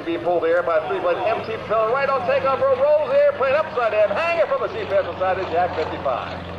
being pulled in the air by a three-blade MT propeller. Right on takeoff rope, rolls the airplane upside down, hanging from the seat pedestal side of Jack 55.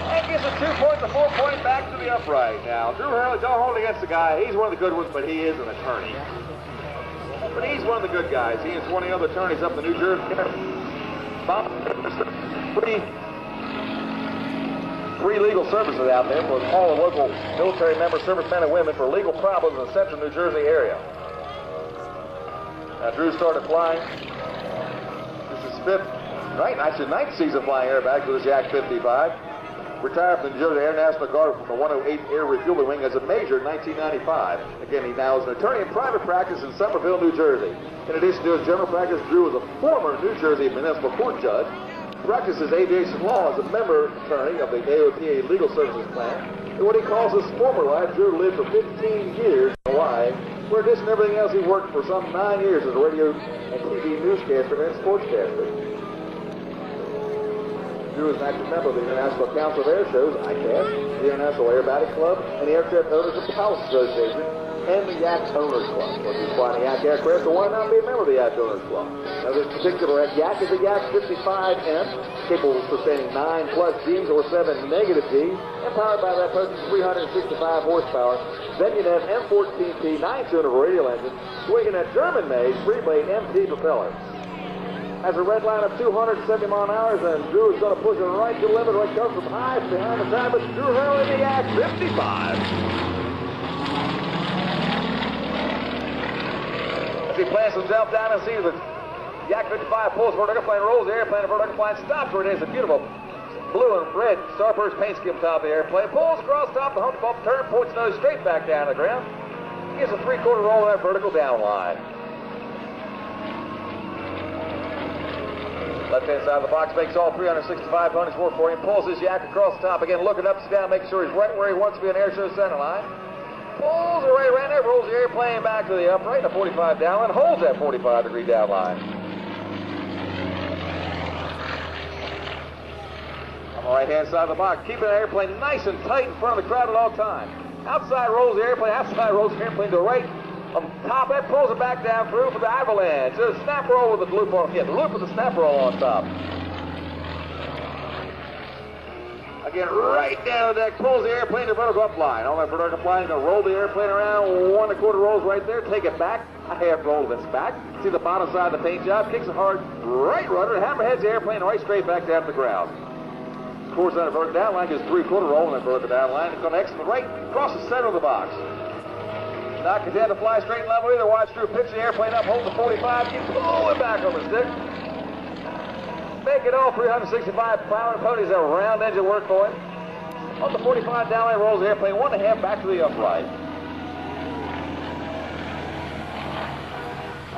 And gets a 2 point to 4 point back to the upright. Now, Drew Hurley, don't hold against the guy. He's one of the good ones, but he is an attorney. But he's one of the good guys. He and 20 other attorneys up in New Jersey. Free legal services out there for all the local military members, servicemen and women for legal problems in the central New Jersey area. Now, Drew started flying. This is ninth season flying aerobatics with the Jack 55. Retired from the New Jersey Air National Guard from the 108 Air Refueling Wing as a major in 1995. Again, he now is an attorney in private practice in Somerville, New Jersey. In addition to his general practice, Drew is a former New Jersey municipal court judge. Practices aviation law as a member attorney of the AOPA Legal Services Plan. In what he calls his former life, Drew lived for 15 years in Hawaii, where in addition to everything else, he worked for some 9 years as a radio and TV newscaster and sportscaster. Drew is an active member of the International Council of Air Shows, ICAS, the International Aerobatic Club, and the Aircraft Owners of Pilots Association, and the Yak Owners Club. Whether you're flying a Yak aircraft or why not be a member of the Yak Owners Club. Now, this particular Yak is a Yak 55M, capable of sustaining 9+ Gs or 7 negative Gs, and powered by that person's 365 horsepower, Venunet M14P 9-cylinder radial engine, swinging that German-made 3-blade MT propeller. Has a red line of 270 mile an hour, and Drew is going to push it right to the limit, right comes from high behind the time, but Drew Hurley in the Yak 55. As he plants himself down and sees the Yak 55 pulls vertical plane, rolls the airplane, the vertical plane stops where it is, a beautiful blue and red starburst paint scheme top of the airplane, pulls across top the hump bump, turn, points nose straight back down to the ground, gives a 3/4 roll on that vertical down line. Left-hand side of the box makes all 365 pounds work for him. Pulls his Yak across the top again, looking upside down, making sure he's right where he wants to be on Airshow center line. Pulls it right around there, rolls the airplane back to the upright, a 45 down line, holds that 45-degree down line. On the right-hand side of the box, keeping the airplane nice and tight in front of the crowd at all times. Outside rolls the airplane, outside rolls the airplane to the right. On top, that pulls it back down through for the avalanche. There's a snap roll with the loop on, the loop with the snap roll on top. Again, right down the deck, pulls the airplane to vertical up line. On that vertical line, he's going to roll the airplane around, 1 1/4 rolls right there, take it back, a half roll of its back. See the bottom side of the paint job, kicks it hard, right rudder, hammerheads the airplane right straight back down to the ground. Of course, on the vertical down line, just 3/4 roll on that vertical down line. It's going to exit the right, across the center of the box. Not content to fly straight and level either. Watch Drew pitch the airplane up, hold the 45, keep pulling back on the stick. Make it all 365 power and ponies, a round engine work for him. On the 45 down line, rolls the airplane 1 1/2 back to the upright.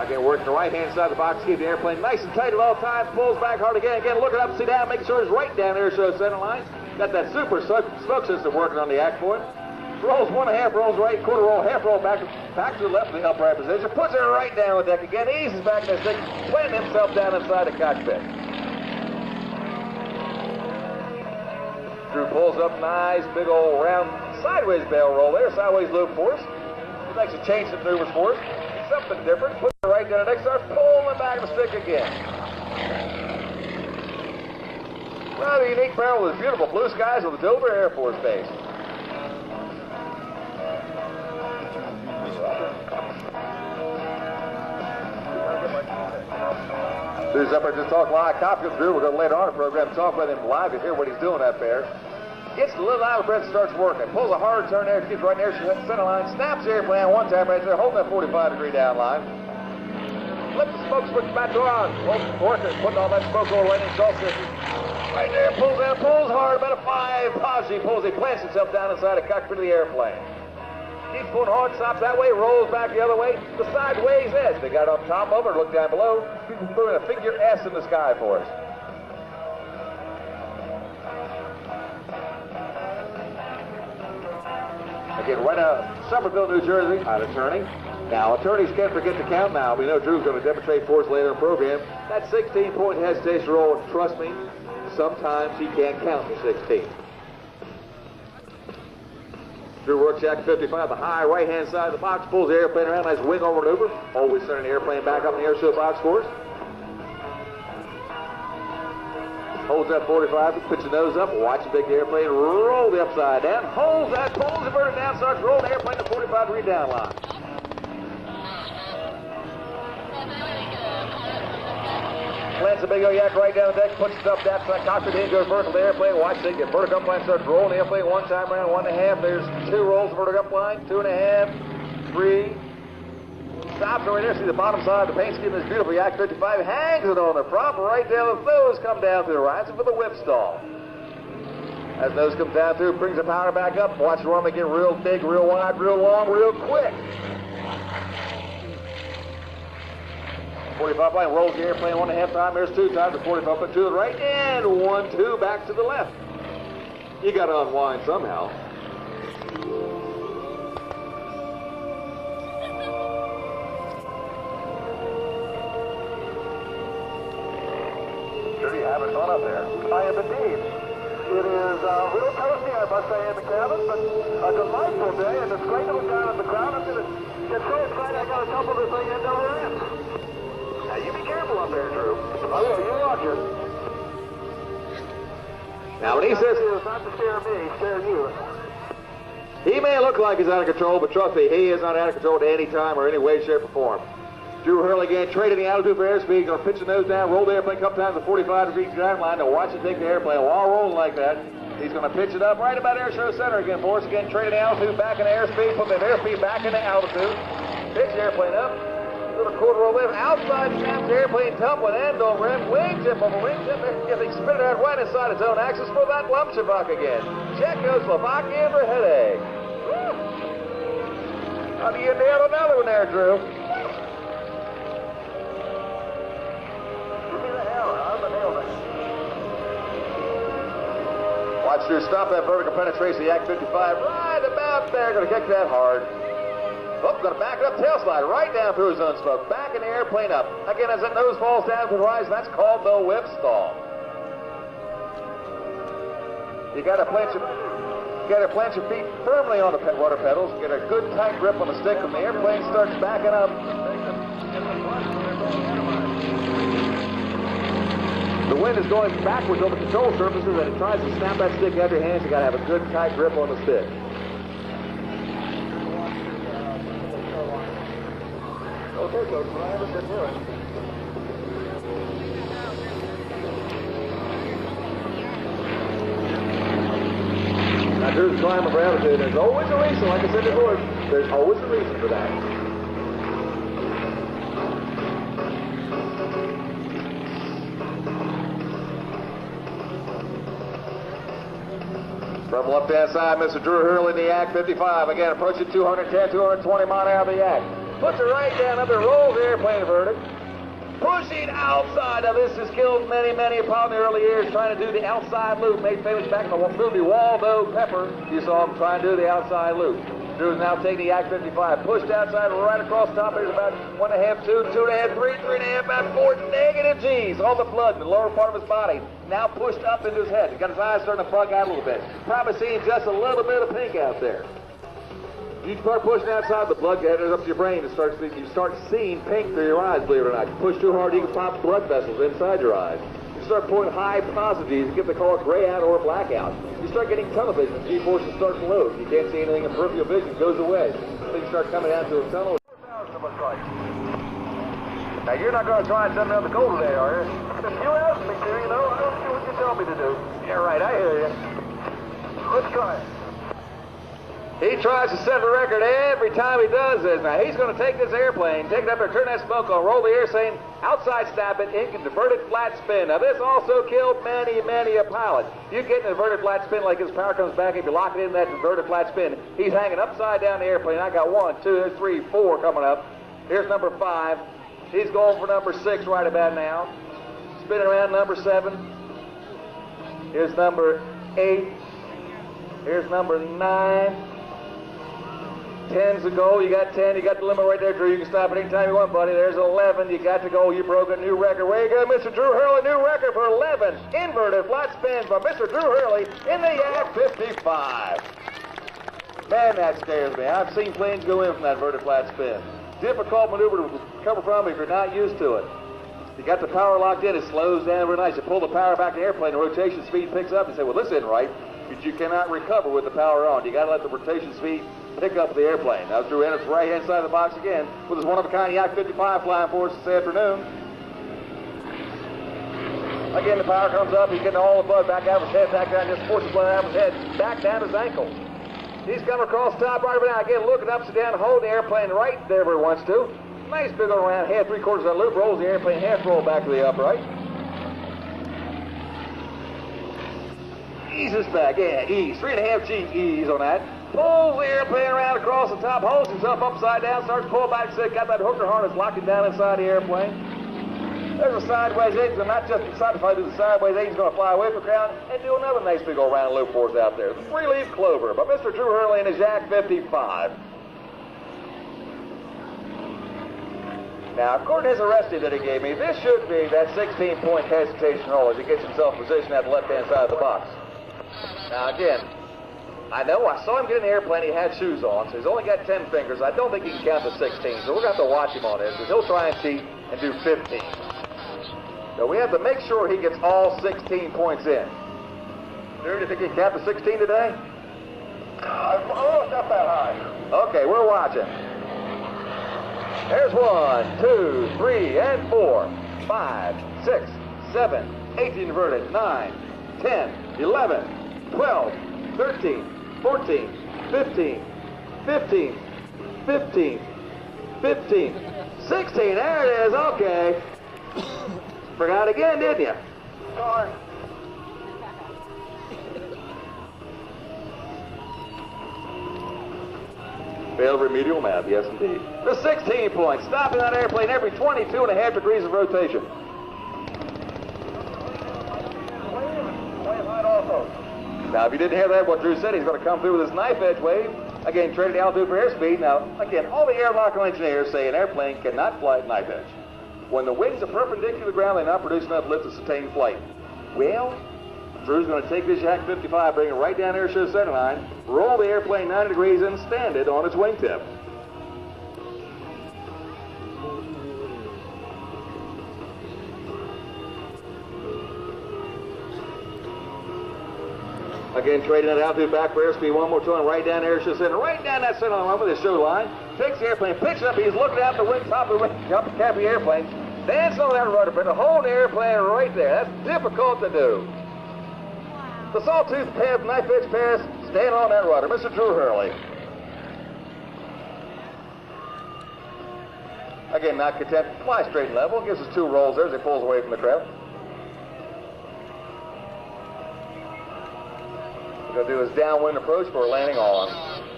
Again, working the right-hand side of the box, keep the airplane nice and tight at all times, pulls back hard again, looking up, see down, making sure he's right down there, show center line. Got that super smoke system working on the Yak for him. Rolls 1 1/2, rolls right, 1/4 roll, half roll back to the left in the upright position, puts it right down the deck again, eases back in the stick, planting himself down inside the cockpit. Drew pulls up nice, big old round sideways barrel roll there, sideways loop for us. He makes a change of maneuvers for us. Something different, puts it right down the deck, starts pulling back the stick again. Rather unique barrel with beautiful blue skies of the Dover Air Force Base. Drew's up there to talk live. Copy of Drew. We're going to later on in the program talk with him live to hear what he's doing up there. Gets a little out of breath and starts working. Pulls a hard turn there, keeps right near the center line, snaps the airplane one time right there, holding that 45-degree down line. Flip the smoke switch back on. Working, putting all that smoke over landing salt system. Right there, pulls down, pulls hard, about a 5 positive. He plants himself down inside the cockpit of the airplane. Keeps pulling hard, stops that way, rolls back the other way. The sideways edge. They got on top of it, look down below. People throwing a figure S in the sky for us. Again, right out of Somerville, New Jersey, an attorney. Now, attorneys can't forget to count now. We know Drew's going to demonstrate for us later in the program. That 16-point hesitation roll, trust me, sometimes he can't count to 16. Drew works Yak 55, the high right-hand side of the box, pulls the airplane around, nice wing over maneuver. Always sending the airplane back up in the Airshow box for us. Holds that 45, puts your nose up, watch the big airplane roll the upside down, holds that, pulls the vertical down, starts rolling the airplane to 45-degree down line. Plants the big old yak right down the deck, puts it up that side, cockpit in, goes vertical the airplane, watch it get vertical up line, starts rolling the airplane one time around, 1.5, there's 2 rolls vertical up line, 2.5, 3, stops right there, see the bottom side of the paint scheme of this beautiful Yak 55, hangs it on the prop right down, the nose come down through the horizon for the whip stall. As the nose comes down through, brings the power back up, watch the runway get real big, real wide, real long, real quick. 45 line rolls the airplane 1.5 times, there's 2 times, the 45 put 2 to the right, and 1, 2, back to the left. You got to unwind somehow. Sure you have it on up there. I am indeed. It is a little toasty, I must say, in the cabin, but a delightful day, and it's great to look down at the ground. I'm going to get so excited I got to tumble this thing into the end. Now, you be careful up there, Drew. I will, you watch it. Now, when he says... Not to scare me, scare you. He may look like he's out of control, but trust me, he is not out of control at any time or any way, shape, or form. Drew Hurley again, trading the altitude for airspeed, going to pitch the nose down, roll the airplane a couple times at 45-degree ground line to watch it take the airplane while rolling like that. He's going to pitch it up right about Airshow center again for us. Again, trading the altitude back into airspeed, put the airspeed back into altitude. Pitch the airplane up. Little quarter roll lift, outside snaps the airplane tumbling and over him. Wingtip over wingtip, getting spinning out right inside its own axis for that lump Shavak again. Czechoslovakia for headache. How do you nail another one there, Drew? Give me the hammer, I'm the nail it. Watch Drew stop that vertical penetration, the Yak 55 right about there. Going to kick that hard. Oh, going to back it up, tail slide right down through his own smoke, backing the airplane up. Again, as that nose falls down to the horizon, that's called the whip stall. You got to plant your feet firmly on the rudder pedals, get a good tight grip on the stick when the airplane starts backing up. The wind is going backwards over control surfaces, and it tries to snap that stick out of your hands. You got to have a good tight grip on the stick. Okay, Coach, I haven't been doing. Now, Drew's climbing for altitude. There's always a reason, like I said before, there's always a reason for that. From left-hand side, Mr. Drew Hurley in the Yak 55. Again, approaching 210, 220 mile an hour of the Yak. Puts it right down up there, rolls the airplane vertic. Pushing outside. Now, this has killed many, many upon the early years trying to do the outside loop. Made famous back in the movie Waldo Pepper. You saw him trying to do the outside loop. Drew is now taking the Yak 55. Pushed outside right across the top. There's about 1.5, 2, 2.5, 3, 3.5, about 4 negative G's. All the blood in the lower part of his body. Now pushed up into his head. He's got his eyes starting to bug out a little bit. Probably seeing just a little bit of pink out there. You start pushing outside, the blood gathers up to your brain. You start seeing pink through your eyes, believe it or not. You push too hard, you can pop blood vessels inside your eyes. You start pulling high positives, you get the call gray out or blackout. You start getting tunnel vision, G-forces start to load. You can't see anything in peripheral vision, it goes away. Then you start coming down to a tunnel. Now, you're not going to try something on the cold today, are you? If you ask me to, you know, I don't do what you tell me to do. Yeah, right, I hear you. Let's try it. He tries to set the record every time he does this. Now, he's going to take this airplane, take it up there, turn that smoke on, roll the air saying, outside snap it, in inverted flat spin. Now, this also killed many, many a pilot. You get an inverted flat spin like his power comes back, if you lock it in that inverted flat spin, he's hanging upside down the airplane. I got 1, 2, 3, 4 coming up. Here's number 5. He's going for number 6 right about now. Spinning around number 7. Here's number 8. Here's number 9. 10's the goal. You got 10. You got the limit right there, Drew. You can stop anytime you want, buddy. There's 11. You got to go. You broke a new record. Way you go, Mr. Drew Hurley. New record for 11 inverted flat spins by Mr. Drew Hurley in the Yak 55. Man, that scares me. I've seen planes go in from that vertical flat spin. Difficult maneuver to recover from if you're not used to it. You got the power locked in, it slows down real nice. You pull the power back in the airplane, the rotation speed picks up. You say, well, this isn't right, because you cannot recover with the power on. You got to let the rotation speed pick up the airplane. Now, Drew Hurley's right-hand side of the box again with his one-of-a-kind Yak 55 flying for us this afternoon. Again, the power comes up. He's getting all the blood back out of his head, back down, just forces blood out of his head, back down his ankles. He's coming across the top right now. Again, looking upside down, holding the airplane right there where he wants to. Nice big old round head, 3/4 of that loop, rolls the airplane half roll back to the upright. Eases back, yeah, ease. 3.5 G ease on that. Pulls the airplane around across the top, holds himself upside down, starts pulling back, got that hooker harness locking down inside the airplane. There's a sideways engine, and not just excited if I do the sideways engine's going to fly away from the ground and do another nice big old round loop for us out there. The three-leaf clover by Mr. Drew Hurley and his Yak 55. Now, according to his arresting that he gave me, this should be that 16-point hesitation roll as he gets himself positioned at the left-hand side of the box. Now, again, I know I saw him get in the airplane, he had shoes on, so he's only got 10 fingers. I don't think he can count to 16, so we're going to have to watch him on this, because he'll try and cheat and do 15. So we have to make sure he gets all 16 points in. Drew, do you think he can count to 16 today? Oh, not that high. Okay, we're watching. There's 1, 2, 3, and 4, 5, 6, 7, 8 inverted, 9, 10, 11, 12, 13, 14, 15, 15, 15, 15, 16. There it is. Okay. Forgot again, didn't you? Sorry. Failed remedial math, yes indeed. The 16 points, stopping that airplane every 22.5 degrees of rotation. Now, if you didn't hear that, what Drew said, he's going to come through with his knife edge wave. Again, trading altitude for airspeed. Now, again, all the aeronautical engineers say an airplane cannot fly at knife edge. When the wings are perpendicular to the ground, they not produce enough lift to sustain flight. Well, Drew's going to take this Yak 55, bring it right down Airshow center line, roll the airplane 90 degrees, and stand it on its wingtip. Again, trading that altitude back for airspeed one more time, right down Airshow center, right down that center line with his show line. Takes the airplane, picks it up, he's looking out the wing, top of the wing, up the cap of the airplane, dancing on that rudder pedal, hold the airplane right there. That's difficult to do. The sawtooth pass, knife edge pass, stand on that rudder. Mr. Drew Hurley. Again, not content, fly straight and level, gives us 2 rolls there as he pulls away from the crowd. Going to do his downwind approach for a landing on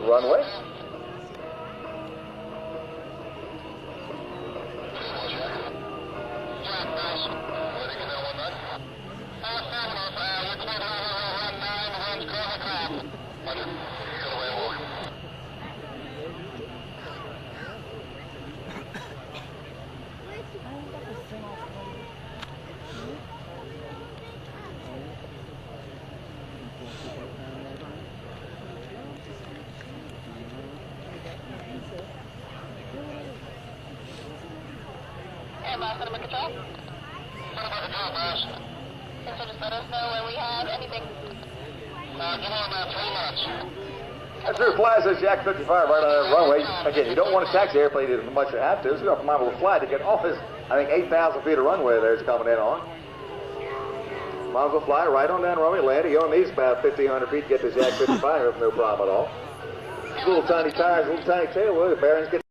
the runway. Drew flies this Yak 55 right on that runway. Again, you don't want to taxi the airplane as much as you have to. So you have to mind a fly to get off his, I think, 8,000 feet of runway there it's coming in on. Might as well fly right on down the runway, land. You only need about 1,500 feet to get this Yak 55 with no problem at all. Little tiny tires, little tiny tail, the bearings get